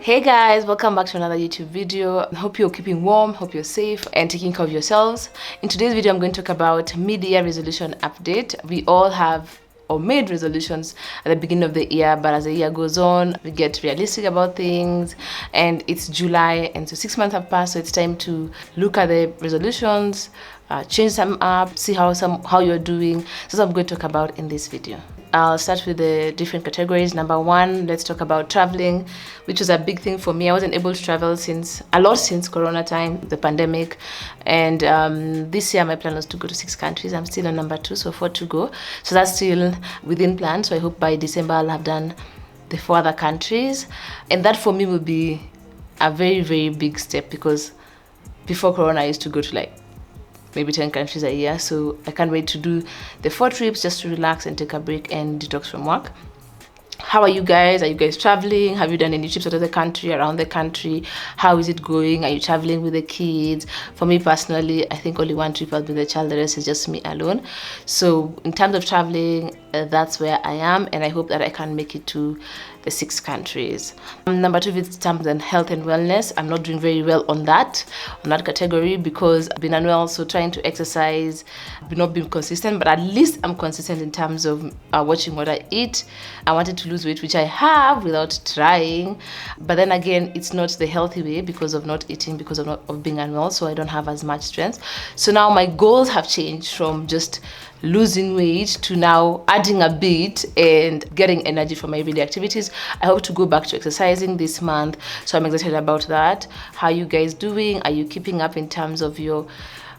Hey guys, welcome back to another YouTube video. I hope you're keeping warm, hope you're safe and taking care of yourselves. In today's video, I'm going to talk about mid-year resolution update. We all have or made resolutions at the beginning of the year, but as the year goes on, we get realistic about things, and it's July, and so 6 months have passed, so it's time to look at the resolutions, change some up, see how you're doing. So that's what I'm going to talk about in this video. I'll start with the different categories. Number one, let's talk about traveling, which was a big thing for me. I wasn't able to travel since Corona time, the pandemic. And this year, my plan was to go to 6 countries. I'm still on number 2, so 4 to go. So that's still within plan. So I hope by December, I'll have done the 4 other countries. And that for me will be a very, very big step, because before Corona, I used to go to maybe 10 countries a year. So I can't wait to do the 4 trips just to relax and take a break and detox from work. How are you guys? Are you guys traveling? Have you done any trips out of the country, around the country? How is it going? Are you traveling with the kids? For me personally, I think only 1 trip has been the child, the rest is just me alone. So in terms of traveling, that's where I am, and I hope that I can make it to the 6 countries. Number 2 is terms and health and wellness. I'm not doing very well on that category, because I've been unwell, so trying to exercise, I've not been consistent, but at least I'm consistent in terms of watching what I eat. I wanted to lose weight, which I have without trying, but then again, it's not the healthy way because of not eating, because of being unwell, so I don't have as much strength. So now my goals have changed from just losing weight to now adding a bit and getting energy from my everyday activities. I hope to go back to exercising this month, so I'm excited about that. How are you guys doing? Are you keeping up in terms of your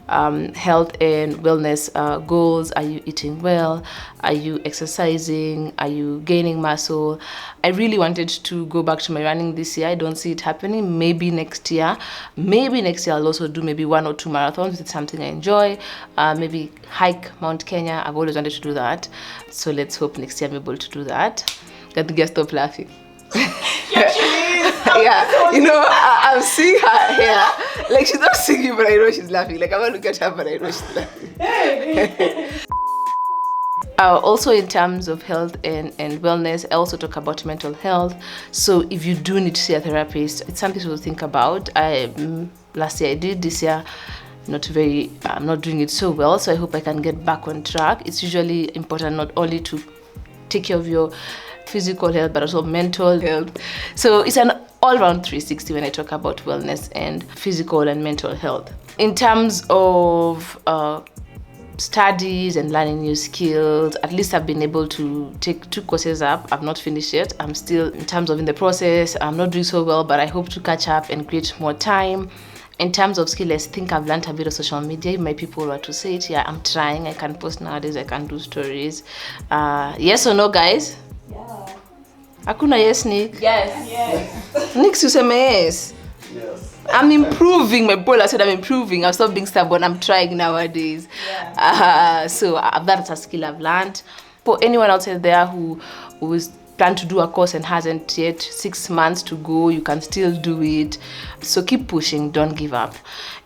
health and wellness goals? Are you eating well? Are you exercising? Are you gaining muscle? I really wanted to go back to my running this year. I don't see it happening. Maybe next year I'll also do maybe 1 or 2 marathons. It's something I enjoy. Maybe hike Mount Kenya. I've always wanted to do that, so let's hope next year I'm able to do that. Got to get stop laughing. Yeah, you know, I'm seeing her here. Like, she's not singing, but I know she's laughing. Like, I'm not looking at her, but I know she's laughing. Also, in terms of health and wellness, I also talk about mental health. So if you do need to see a therapist, it's something to think about. Last year I did, this year I'm not doing it so well, so I hope I can get back on track. It's usually important not only to take care of your physical health, but also mental health. So it's an all-round 360 when I talk about wellness and physical and mental health. In terms of studies and learning new skills, at least I've been able to take 2 courses up. I've not finished yet. I'm still, in terms of in the process, I'm not doing so well, but I hope to catch up and create more time. In terms of skill, I think I've learned a bit of social media. My people were to say it. Yeah, I'm trying. I can post nowadays. I can do stories. Yes or no, guys? Yeah. Hakuna yes, Nick? Yes. Nick, you say yes. Yes. I'm improving. My boy, I said I'm improving. I've stopped being stubborn. I'm trying nowadays. Yeah. So that's a skill I've learned. For anyone out there who is plan to do a course and hasn't yet, 6 months to go, you can still do it. So keep pushing, don't give up.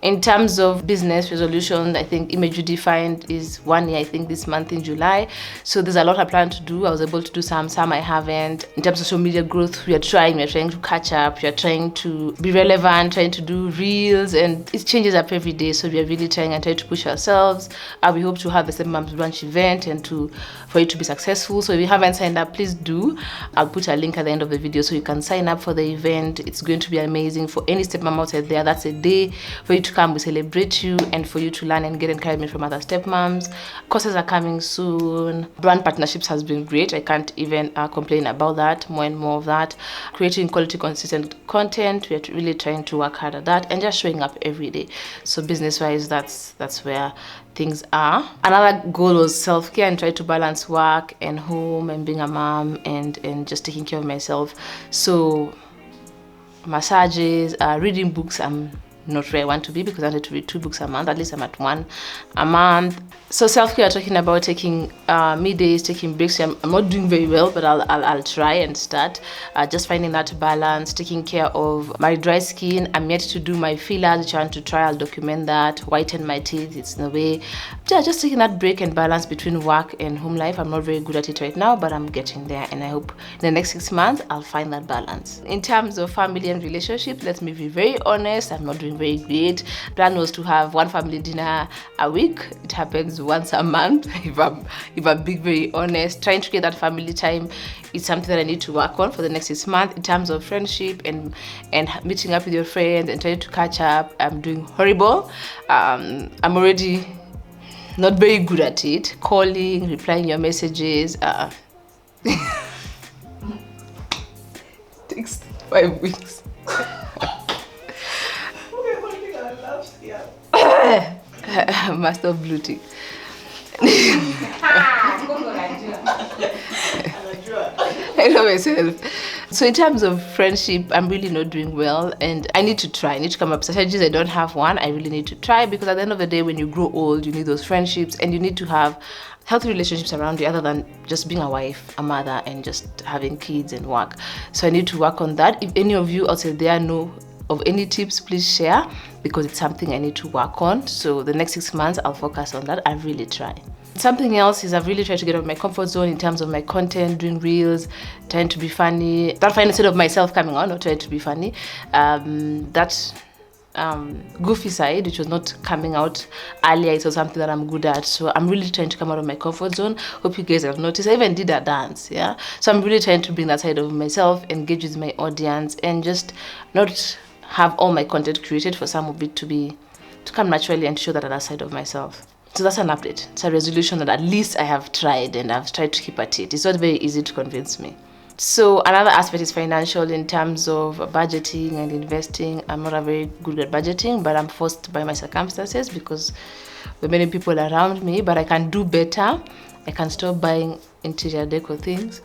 In terms of business resolution, I think Image You Defined is 1 year, I think this month in July. So there's a lot I plan to do. I was able to do some I haven't. In terms of social media growth, we're trying to catch up, we're trying to be relevant, trying to do reels, and it changes up every day. So we're really trying to push ourselves. We hope to have the StepMum's branch event and for it to be successful. So if you haven't signed up, please do. I'll put a link at the end of the video so you can sign up for the event. It's going to be amazing for any StepMum out there. That's a day for you to come. We celebrate you and for you to learn and get encouragement from other StepMums. Courses are coming soon. Brand partnerships has been great. I can't even complain about that. More and more of that. Creating quality, consistent content. We're really trying to work hard at that and just showing up every day. So business-wise, that's where things are. Another goal was self-care and try to balance work and home and being a mom and just taking care of myself. So massages, reading books, I'm not where I want to be, because I need to read 2 books a month. At least I'm at 1 a month. So self-care, talking about taking middays, taking breaks. I'm not doing very well, but I'll try and start. Just finding that balance, taking care of my dry skin. I'm yet to do my fillers, which I want to try. I'll document that. Whiten my teeth, it's in a way. Yeah, just taking that break and balance between work and home life. I'm not very good at it right now, but I'm getting there, and I hope in the next 6 months I'll find that balance. In terms of family and relationships, let me be very honest, I'm not doing very great. Plan was to have 1 family dinner a week. It happens once a month. If I'm being very honest, trying to get that family time is something that I need to work on for the next 6 months. In terms of friendship and meeting up with your friends and trying to catch up, I'm doing horrible. I'm already not very good at it. Calling, replying your messages. Takes 5 weeks. Master of blue tick. I know myself. So in terms of friendship, I'm really not doing well, and I need to try. I need to come up with strategies. I don't have one. I really need to try, because at the end of the day, when you grow old, you need those friendships, and you need to have healthy relationships around you, other than just being a wife, a mother, and just having kids and work. So I need to work on that. If any of you out there know of any tips, please share, because it's something I need to work on. So the next 6 months, I'll focus on that. I really try. Something else is I've really tried to get out of my comfort zone in terms of my content, doing reels, trying to be funny. That final side of myself coming out, not trying to be funny. That goofy side, which was not coming out earlier, it was something that I'm good at. So I'm really trying to come out of my comfort zone. Hope you guys have noticed. I even did a dance, yeah. So I'm really trying to bring that side of myself, engage with my audience, and just not have all my content created for some of it to come naturally and show that other side of myself. So that's an update. It's a resolution that at least I have tried, and I've tried to keep at it. It's not very easy to convince me. So another aspect is financial, in terms of budgeting and investing. I'm not very good at budgeting, but I'm forced by my circumstances, because there are many people around me, but I can do better. I can stop buying interior decor things.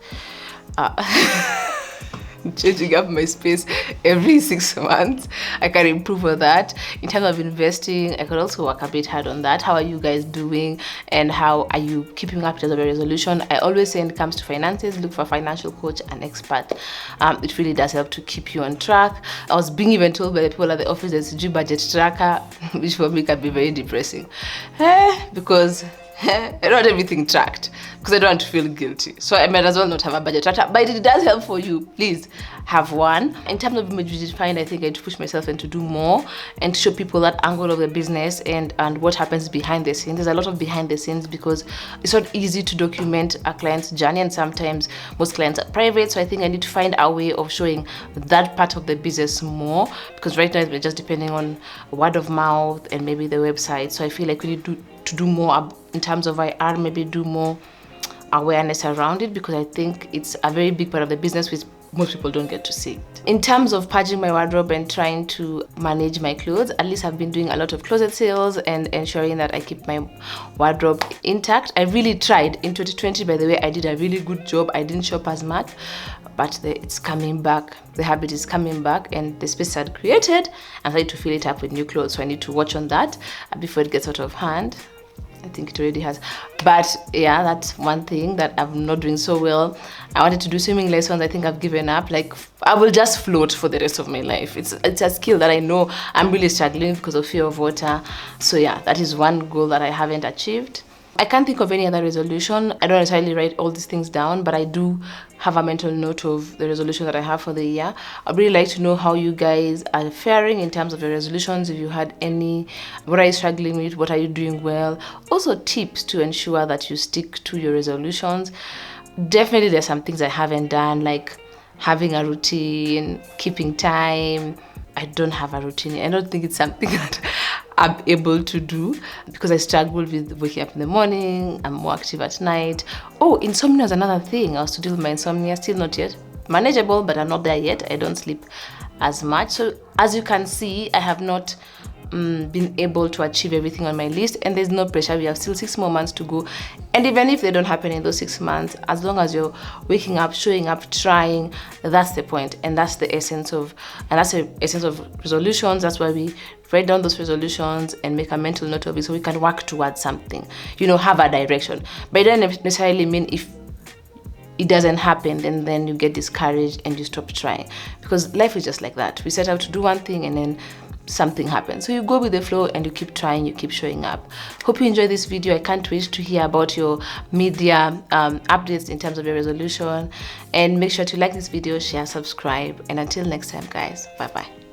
Changing up my space every 6 months. I can improve on that. In terms of investing, I could also work a bit hard on that. How are you guys doing, and how are you keeping up with the resolution? I always say when it comes to finances, look for a financial coach, an expert. It really does help to keep you on track. I was being even told by the people at the office there's a budget tracker, which for me can be very depressing, because I don't want everything tracked, because I don't want to feel guilty. So I might as well not have a budget tracker, but it does help for you. Please have one. In terms of image defined, I think I need to push myself and to do more and to show people that angle of the business and what happens behind the scenes. There's a lot of behind the scenes, because it's not easy to document a client's journey, and sometimes most clients are private. So I think I need to find a way of showing that part of the business more, because right now it's just depending on word of mouth and maybe the website. So I feel like we need to do more in terms of IR, maybe do more awareness around it, because I think it's a very big part of the business which most people don't get to see. In terms of purging my wardrobe and trying to manage my clothes, at least I've been doing a lot of closet sales and ensuring that I keep my wardrobe intact. I really tried. In 2020, by the way, I did a really good job. I didn't shop as much, but it's coming back. The habit is coming back, and the space I'd created, I'm trying to fill it up with new clothes. So I need to watch on that before it gets out of hand. I think it already has, but yeah, that's one thing that I'm not doing so well. I wanted to do swimming lessons. I think I've given up. Like, I will just float for the rest of my life. It's a skill that I know I'm really struggling because of fear of water. So yeah, that is one goal that I haven't achieved. I can't think of any other resolution. I don't necessarily write all these things down, but I do have a mental note of the resolution that I have for the year. I'd really like to know how you guys are faring in terms of your resolutions. If you had any, what are you struggling with? What are you doing well? Also tips to ensure that you stick to your resolutions. Definitely there's some things I haven't done, like having a routine, keeping time. I don't have a routine. I don't think it's something that I'm able to do, because I struggle with waking up in the morning. I'm more active at night. Oh, insomnia is another thing. I was to deal with my insomnia, still not yet. Manageable, but I'm not there yet. I don't sleep as much. So as you can see, I have not been able to achieve everything on my list, and there's no pressure. We have still 6 more months to go, and even if they don't happen in those 6 months, as long as you're waking up, showing up, trying, that's the point, and that's the essence of resolutions. That's why we write down those resolutions and make a mental note of it, so we can work towards something, have a direction. But it doesn't necessarily mean if it doesn't happen, then you get discouraged and you stop trying, because life is just like that. We set out to do one thing and then something happens, so you go with the flow and you keep trying, you keep showing up. Hope you enjoyed this video. I can't wait to hear about your media updates in terms of your resolution, and make sure to like this video, share, subscribe, and until next time guys, bye bye.